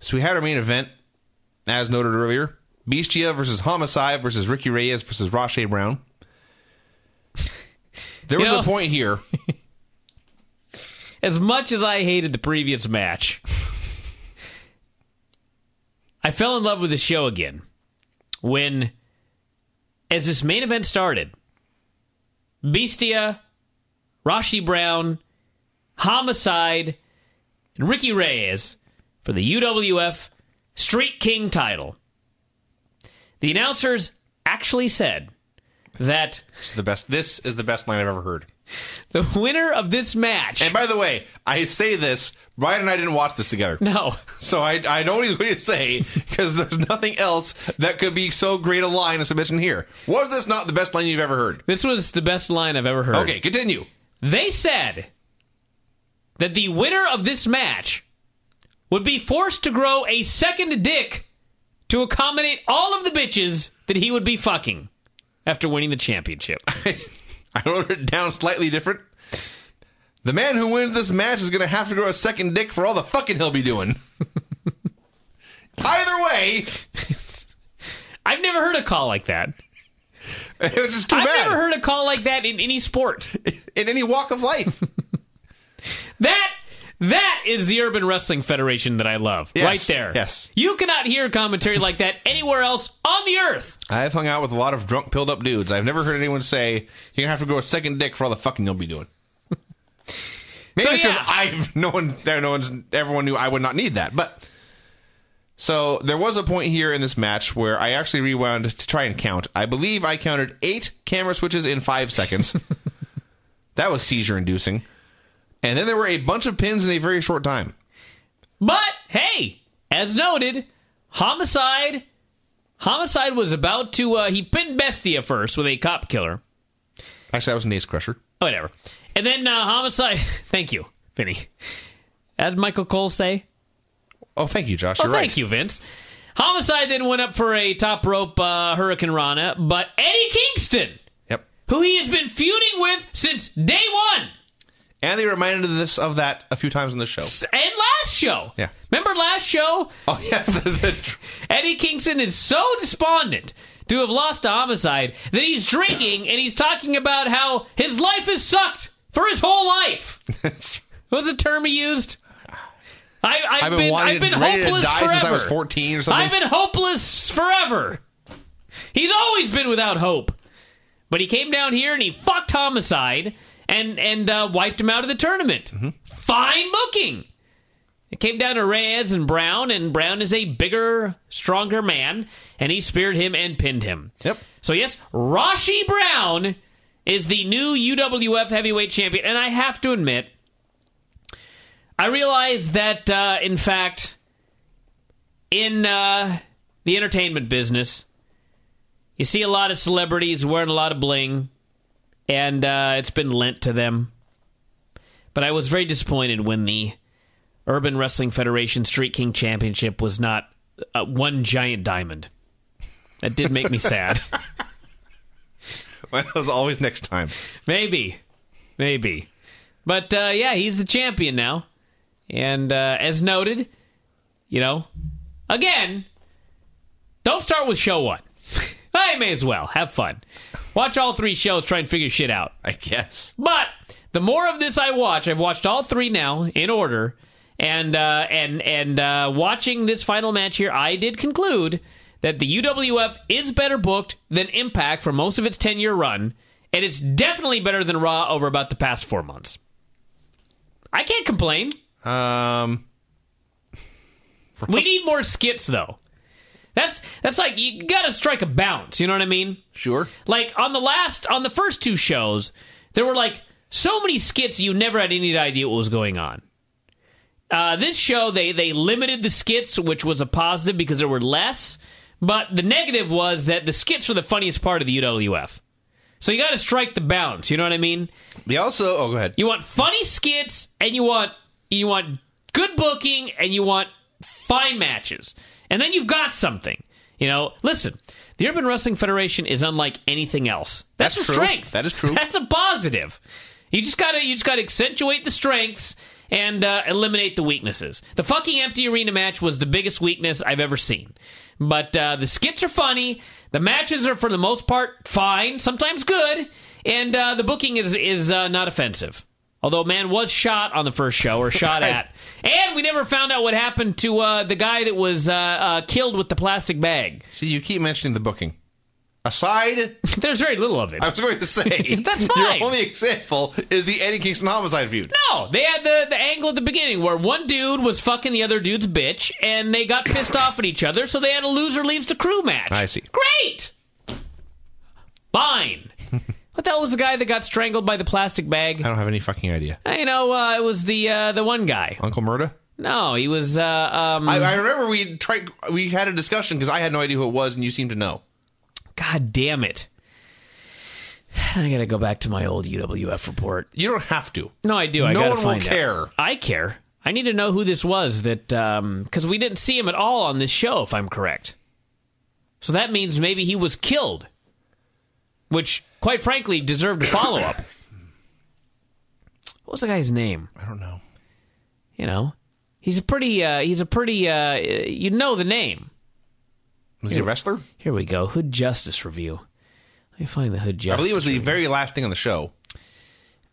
So we had our main event, as noted earlier. Bestia versus Homicide versus Ricky Reyes versus Roshe Brown. There was a point here. As much as I hated the previous match, I fell in love with the show again when, as this main event started, Bestia, Roshe Brown, Homicide, and Ricky Reyes for the UWF Street King title. The announcers actually said that This is the best line I've ever heard. the winner of this match... And by the way, I say this, Brian and I didn't watch this together. No. So I know what he's going to say, because there's nothing else that could be so great a line as to mention here. Was this not the best line you've ever heard? This was the best line I've ever heard. Okay, continue. They said that the winner of this match would be forced to grow a second dick to accommodate all of the bitches that he would be fucking after winning the championship. I wrote it down slightly different. The man who wins this match is going to have to grow a second dick for all the fucking he'll be doing. Either way. I've never heard a call like that. It was just too bad. I've never heard a call like that in any sport. In any walk of life. That is the Urban Wrestling Federation that I love. Yes, right there. yes. You cannot hear commentary like that anywhere else on the earth. I've hung out with a lot of drunk, pilled up dudes. I've never heard anyone say, you're going to have to grow a second dick for all the fucking you'll be doing. Maybe it's because everyone knew I would not need that. But so there was a point here in this match where I actually rewound to try and count. I believe I counted 8 camera switches in 5 seconds. That was seizure-inducing. And then there were a bunch of pins in a very short time. But, hey, as noted, Homicide was about to, he pinned Bestia first with a cop killer. Actually, that was an ace crusher. Whatever. And then Homicide, thank you, Vinny. As Michael Cole say? Oh, thank you, Josh. You're right. Thank you, Vince. Homicide then went up for a top rope Hurricane Rana, but Eddie Kingston, who he has been feuding with since day one. And they reminded us of that a few times on the show. And last show. Yeah. Remember last show? Oh, yes. Eddie Kingston is so despondent to have lost to Homicide that he's drinking and he's talking about how his life has sucked for his whole life. What was the term he used? I've been hopeless forever. Since I was 14 or something. I've been hopeless forever. He's always been without hope. But he came down here and he fucked Homicide and wiped him out of the tournament. Mm-hmm. Fine booking. It came down to Reyes and Brown is a bigger, stronger man, and he speared him and pinned him. Yep. So yes, Roshe Brown is the new UWF heavyweight champion, and I have to admit, I realize that, in fact, in the entertainment business, you see a lot of celebrities wearing a lot of bling, and it's been lent to them. But I was very disappointed when the Urban Wrestling Federation Street King Championship was not one giant diamond. That did make me sad. Well, that was always next time. Maybe. But, yeah, he's the champion now. And as noted, again, don't start with show 1. I may as well. Have fun. Watch all 3 shows, try and figure shit out. I guess. But the more of this I watch, I've watched all 3 now in order, and watching this final match here, I did conclude that the UWF is better booked than Impact for most of its 10-year run, and it's definitely better than Raw over about the past 4 months. I can't complain. We need more skits, though. That's like, you gotta strike a balance, you know what I mean? Sure. Like, on the first 2 shows, there were, like, so many skits you never had any idea what was going on. This show, they limited the skits, which was a positive because there were less, but the negative was that the skits were the funniest part of the UWF. So you gotta strike the balance, you know what I mean? They also, go ahead. You want funny skits, and you want good booking, and you want fine matches. And then you've got something. Listen, the Urban Wrestling Federation is unlike anything else. That's a true. strength. That is true. That's a positive. You just gotta accentuate the strengths and eliminate the weaknesses. The fucking empty arena match was the biggest weakness I've ever seen. But the skits are funny. The matches are, for the most part, fine, sometimes good, and the booking is not offensive. Although a man was shot on the first show, or shot at. And we never found out what happened to the guy that was killed with the plastic bag. See, you keep mentioning the booking. Aside... There's very little of it. I was going to say... That's fine. Your only example is the Eddie Kingston homicide feud. No, they had the angle at the beginning where one dude was fucking the other dude's bitch, and they got pissed off at each other, so they had a loser leaves the crew match. I see. Great! Fine. What the hell was the guy that got strangled by the plastic bag? I don't have any fucking idea. It was the one guy. Uncle Murda? No, he was... I remember we had a discussion because I had no idea who it was, and you seemed to know. God damn it. I gotta go back to my old UWF report. You don't have to. No, I do. No one will care. I care. I need to know who this was that... Because we didn't see him at all on this show, if I'm correct. So that means maybe he was killed. Which, quite frankly, deserved a follow-up. What was the guy's name? I don't know. He's a pretty, you know the name. Was he a wrestler? Here we go. Hood Justice review. Let me find the Hood Justice. I believe it was the very last thing on the show.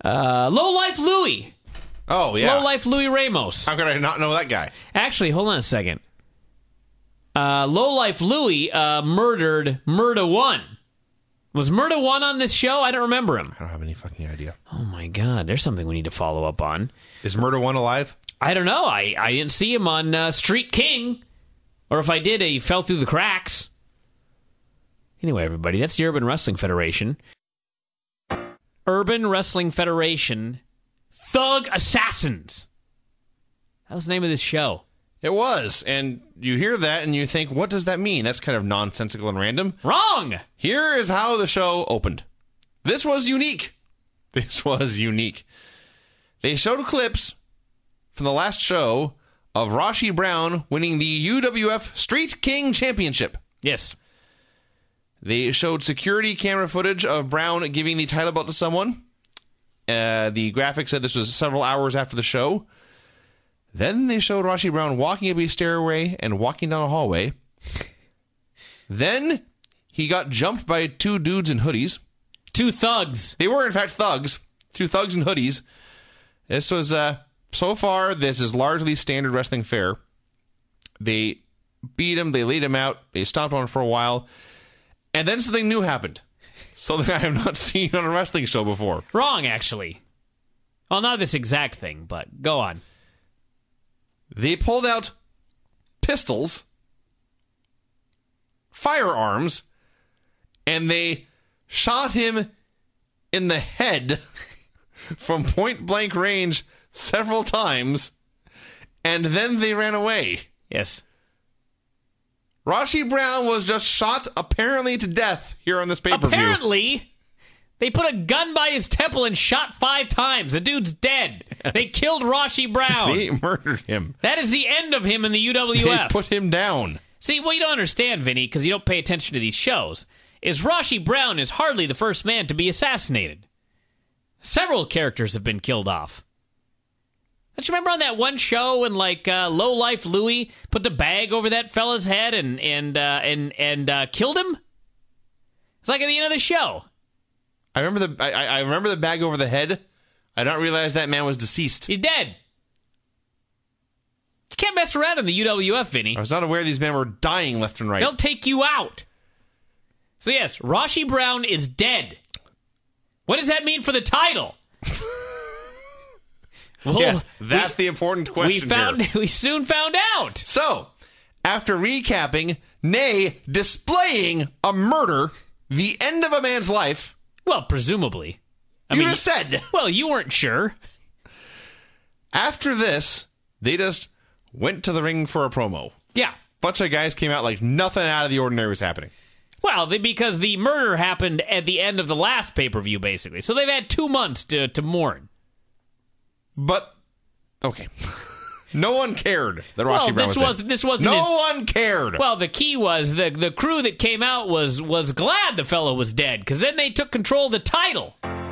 Low Life Louie. Oh, yeah. Low Life Louie Ramos. How could I not know that guy? Actually, hold on a second. Low Life Louie murdered Murda 1. Was Murda 1 on this show? I don't remember him. I don't have any fucking idea. Oh, my God. There's something we need to follow up on. Is Murda 1 alive? I don't know. I didn't see him on Street King. Or if I did, he fell through the cracks. Anyway, everybody, that's the Urban Wrestling Federation. Urban Wrestling Federation Thug Assassins. That was the name of this show. It was, and you hear that and you think, what does that mean? That's kind of nonsensical and random. Wrong! Here is how the show opened. This was unique. They showed clips from the last show of Rashi Brown winning the UWF Street King Championship. Yes. They showed security camera footage of Brown giving the title belt to someone. The graphic said this was several hours after the show. Then they showed Rashi Brown walking up a stairway and walking down a hallway. Then he got jumped by two dudes in hoodies. Two thugs. They were, in fact, thugs. Two thugs in hoodies. This was, so far, this is largely standard wrestling fare. They beat him, they laid him out, they stomped on him for a while, and then something new happened. Something I have not seen on a wrestling show before. Wrong, actually. Well, not this exact thing, but go on. They pulled out pistols, firearms, and they shot him in the head from point-blank range several times, and then they ran away. Yes. Rashi Brown was just shot, apparently to death, here on this pay-per-view. Apparently? They put a gun by his temple and shot 5 times. The dude's dead. Yes. They killed Rashi Brown. They murdered him. That is the end of him in the UWF. They put him down. See, what you don't understand, Vinny, because you don't pay attention to these shows, is Rashi Brown is hardly the first man to be assassinated. Several characters have been killed off. Don't you remember on that one show when, Low Life Louie put the bag over that fella's head and killed him? It's like at the end of the show. I remember the bag over the head. I don't realize that man was deceased. He's dead. You can't mess around in the UWF, Vinny. I was not aware these men were dying left and right. They'll take you out. So yes, Rashi Brown is dead. What does that mean for the title? Well, yes, that's the important question here. We soon found out. So, after recapping, nay, displaying a murder, the end of a man's life... Well, presumably. You just said. Well, you weren't sure. After this, they just went to the ring for a promo. Yeah. Bunch of guys came out like nothing out of the ordinary was happening. Well, because the murder happened at the end of the last pay-per-view, basically. So they've had 2 months to mourn. But, okay. No one cared that Rashi Brown was dead. This wasn't No one cared. Well, the key was the crew that came out was glad the fellow was dead, because then they took control of the title.